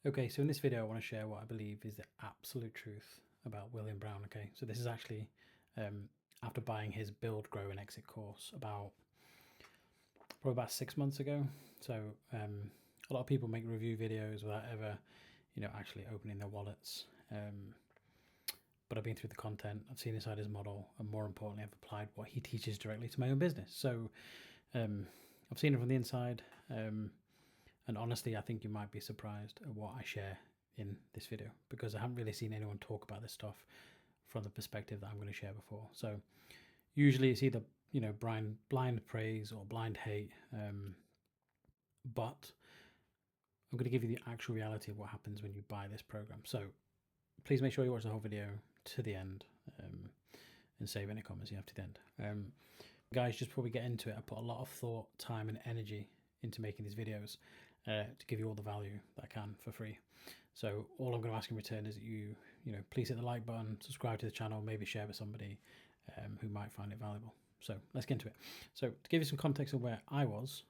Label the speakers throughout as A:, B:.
A: Okay, so in this video, I want to share what I believe is the absolute truth about William Brown. Okay, so this is actually after buying his Build, Grow, and Exit course probably about 6 months ago. So a lot of people make review videos without ever, actually opening their wallets. But I've been through the content, I've seen inside his model, and more importantly, I've applied what he teaches directly to my own business. So I've seen it from the inside. And honestly, I think you might be surprised at what I share in this video, because I haven't really seen anyone talk about this stuff from the perspective that I'm going to share before. So usually it's either blind praise or blind hate, but I'm going to give you the actual reality of what happens when you buy this program. So please make sure you watch the whole video to the end, and save any comments you have to the end. Guys, just before we get into it, I put a lot of thought, time, and energy into making these videos to give you all the value that I can for free. So all I'm going to ask in return is that you please hit the like button, subscribe to the channel, maybe share with somebody who might find it valuable. So let's get into it. So to give you some context of where I was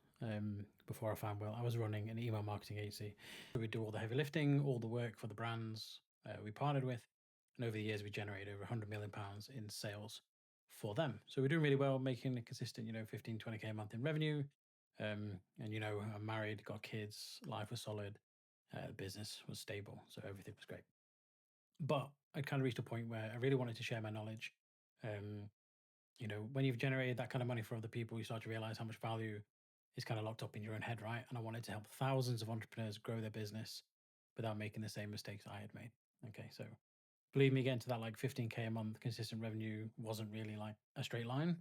A: before I found Will, I was running an email marketing agency. We do all the heavy lifting, all the work for the brands we partnered with, and over the years we generated over £100 million in sales for them. So we're doing really well, making a consistent 15, 20k a month in revenue. And I'm married, got kids, life was solid, the business was stable, so everything was great. But I'd kind of reached a point where I really wanted to share my knowledge. When you've generated that kind of money for other people, you start to realize how much value is kind of locked up in your own head, right? And I wanted to help thousands of entrepreneurs grow their business without making the same mistakes I had made. Okay, so believe me, getting to that like 15k a month consistent revenue wasn't really like a straight line.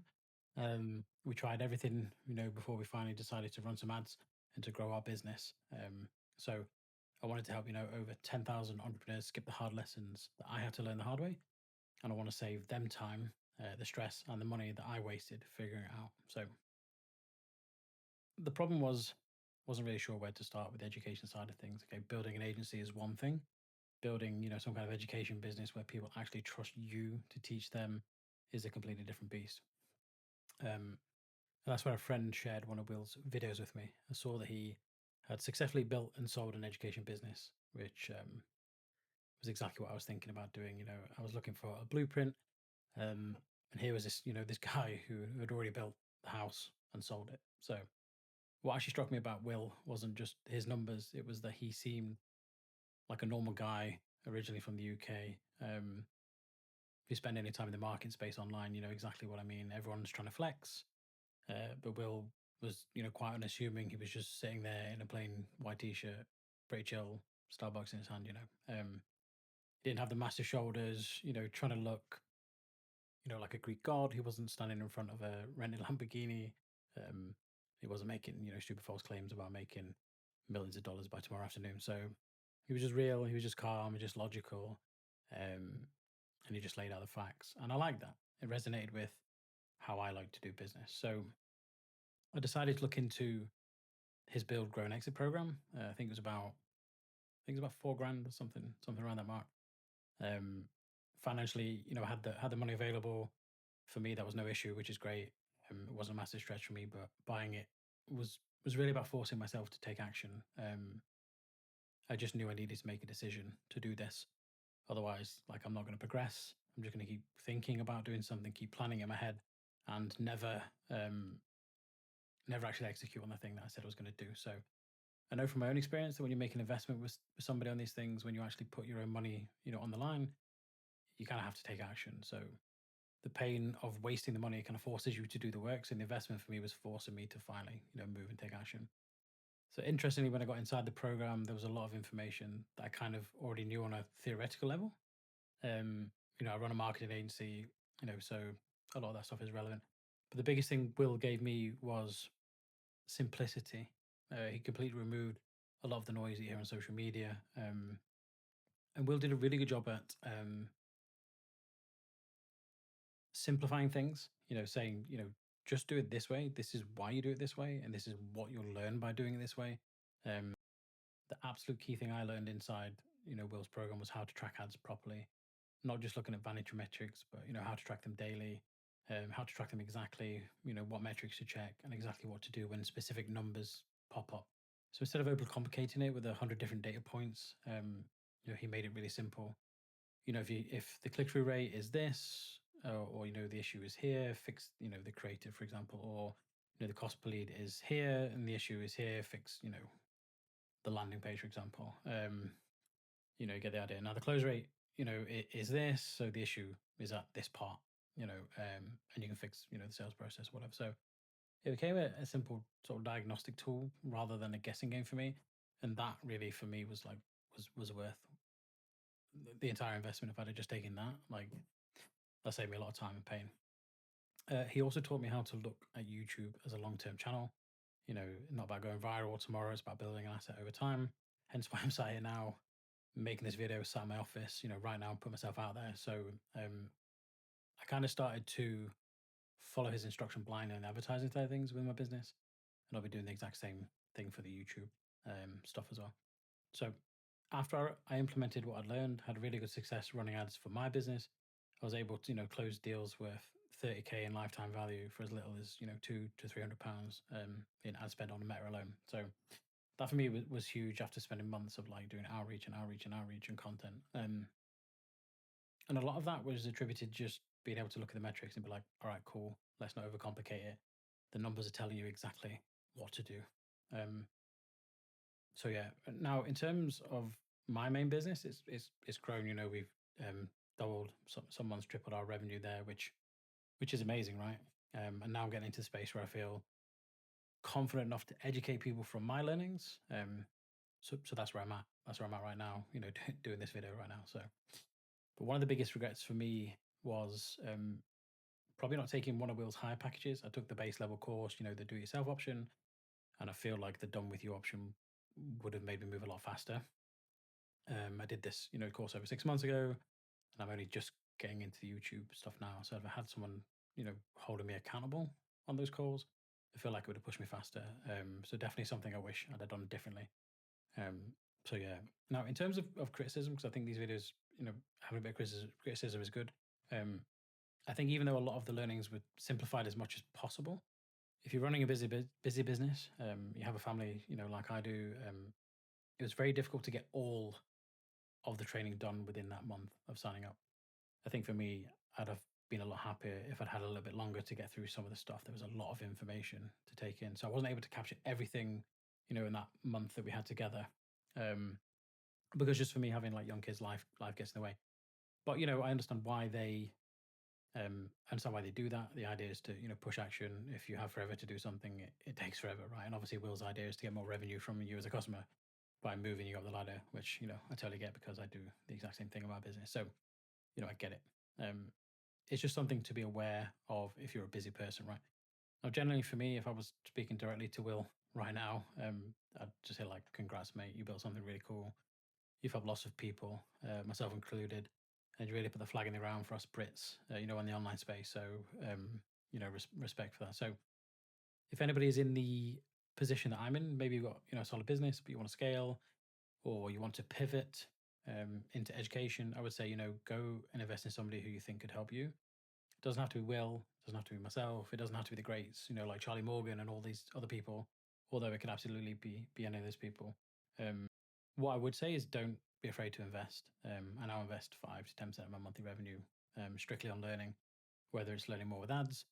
A: We tried everything, before we finally decided to run some ads and to grow our business. So I wanted to help, over 10,000 entrepreneurs skip the hard lessons that I had to learn the hard way. And I want to save them time, the stress, and the money that I wasted figuring it out. So the problem wasn't really sure where to start with the education side of things. Okay, building an agency is one thing. Building, some kind of education business where people actually trust you to teach them is a completely different beast. And that's where a friend shared one of Will's videos with me. I saw that he had successfully built and sold an education business, which was exactly what I was thinking about doing. I was looking for a blueprint, and here was this guy who had already built the house and sold it. So what actually struck me about Will wasn't just his numbers; it was that he seemed like a normal guy, originally from the UK. If you spend any time in the marketing space online, you know exactly what I mean. Everyone's trying to flex, but Will was, quite unassuming. He was just sitting there in a plain white t-shirt, pretty chill, Starbucks in his hand. He didn't have the massive shoulders. Trying to look, like a Greek god. He wasn't standing in front of a rented Lamborghini. Um, he wasn't making, super false claims about making millions of dollars by tomorrow afternoon. So he was just real. He was just calm. He was just logical. And he just laid out the facts. And I like that. It resonated with how I like to do business. So I decided to look into his Build, Grow, and Exit program. I think it was about 4 grand or something around that mark. Financially, I had the money available. For me, that was no issue, which is great. It wasn't a massive stretch for me, but buying it was really about forcing myself to take action. I just knew I needed to make a decision to do this. Otherwise, like, I'm not going to progress. I'm just going to keep thinking about doing something, keep planning in my head, and never actually execute on the thing that I said I was going to do. So I know from my own experience that when you make an investment with somebody on these things, when you actually put your own money, on the line, you kind of have to take action. So the pain of wasting the money kind of forces you to do the work. So the investment for me was forcing me to finally, move and take action. So interestingly, when I got inside the program, there was a lot of information that I kind of already knew on a theoretical level. I run a marketing agency, so a lot of that stuff is relevant. But the biggest thing Will gave me was simplicity. He completely removed a lot of the noise that you hear on social media. And Will did a really good job at simplifying things, saying, just do it this way. This is why you do it this way. And this is what you'll learn by doing it this way. The absolute key thing I learned inside, Will's program was how to track ads properly, not just looking at vanity metrics, but, how to track them daily, how to track them exactly, what metrics to check and exactly what to do when specific numbers pop up. So instead of overcomplicating it with 100 different data points, he made it really simple. If the click through rate is this, or the issue is here, fix the creative, for example, or the cost per lead is here and the issue is here, fix the landing page, for example. You get the idea. Now the close rate, is this, so the issue is at this part, and you can fix the sales process, whatever. So it became a simple sort of diagnostic tool rather than a guessing game for me, and that really for me was like was worth the entire investment. If I'd have just taken that, like, that saved me a lot of time and pain. He also taught me how to look at YouTube as a long-term channel. Not about going viral tomorrow, it's about building an asset over time. Hence why I'm sat here now making this video, sat in my office, right now, and put myself out there. So I kind of started to follow his instruction blindly on the advertising side of things with my business, and I'll be doing the exact same thing for the YouTube stuff as well. So after I implemented what I'd learned, had really good success running ads for my business, I was able to close deals worth 30k in lifetime value for as little as £200 to £300 in ad spend on Meta alone. So that for me was huge after spending months of like doing outreach and content. And a lot of that was attributed just being able to look at the metrics and be like, all right, cool, let's not overcomplicate it. The numbers are telling you exactly what to do. So yeah, now in terms of my main business, it's grown. We've doubled, some months tripled our revenue there, which is amazing, right? And now I'm getting into the space where I feel confident enough to educate people from my learnings. So that's where I'm at. That's where I'm at right now. Doing this video right now. So, but one of the biggest regrets for me was probably not taking one of Will's higher packages. I took the base level course, the do-it-yourself option, and I feel like the done with you option would have made me move a lot faster. I did this, course over 6 months ago, and I'm only just getting into the YouTube stuff now. So if I had someone, holding me accountable on those calls, I feel like it would have pushed me faster. So definitely something I wish I'd have done differently. So yeah. Now in terms of criticism, because I think these videos, having a bit of criticism is good. I think even though a lot of the learnings were simplified as much as possible, if you're running a busy business, you have a family, like I do, it was very difficult to get all of the training done within that month of signing up. I think for me, I'd have been a lot happier if I'd had a little bit longer to get through some of the stuff. There was a lot of information to take in. So I wasn't able to capture everything, in that month that we had together. Because just for me, having like young kids, life gets in the way. But, I understand why they understand why they do that. The idea is to, push action. If you have forever to do something, it takes forever, right? And obviously Will's idea is to get more revenue from you as a customer by moving you up the ladder, which, I totally get because I do the exact same thing in my business. So, I get it. It's just something to be aware of if you're a busy person, right? Now, generally for me, if I was speaking directly to Will right now, I'd just say like, congrats, mate, you built something really cool. You've helped lots of people, myself included, and you really put the flag in the ground for us Brits, in the online space. So, respect for that. So if anybody is in the position that I'm in, maybe you've got, a solid business, but you want to scale, or you want to pivot into education, I would say, go and invest in somebody who you think could help you. It doesn't have to be Will, it doesn't have to be myself, it doesn't have to be the greats, like Charlie Morgan and all these other people, although it could absolutely be any of those people. What I would say is don't be afraid to invest. I now invest 5 to 10% of my monthly revenue strictly on learning, whether it's learning more with ads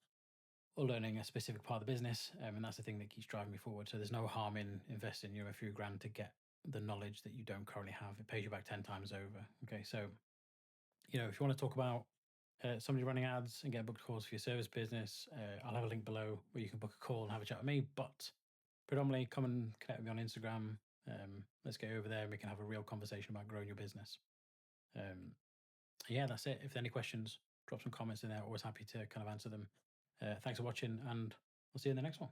A: or learning a specific part of the business. And that's the thing that keeps driving me forward. So there's no harm in investing, a few grand to get the knowledge that you don't currently have. It pays you back 10 times over. Okay. So, if you want to talk about somebody running ads and get booked calls for your service business, I'll have a link below where you can book a call and have a chat with me. But predominantly, come and connect with me on Instagram. Let's get over there and we can have a real conversation about growing your business. Yeah, that's it. If there are any questions, drop some comments in there. Always happy to kind of answer them. Thanks for watching, and we'll see you in the next one.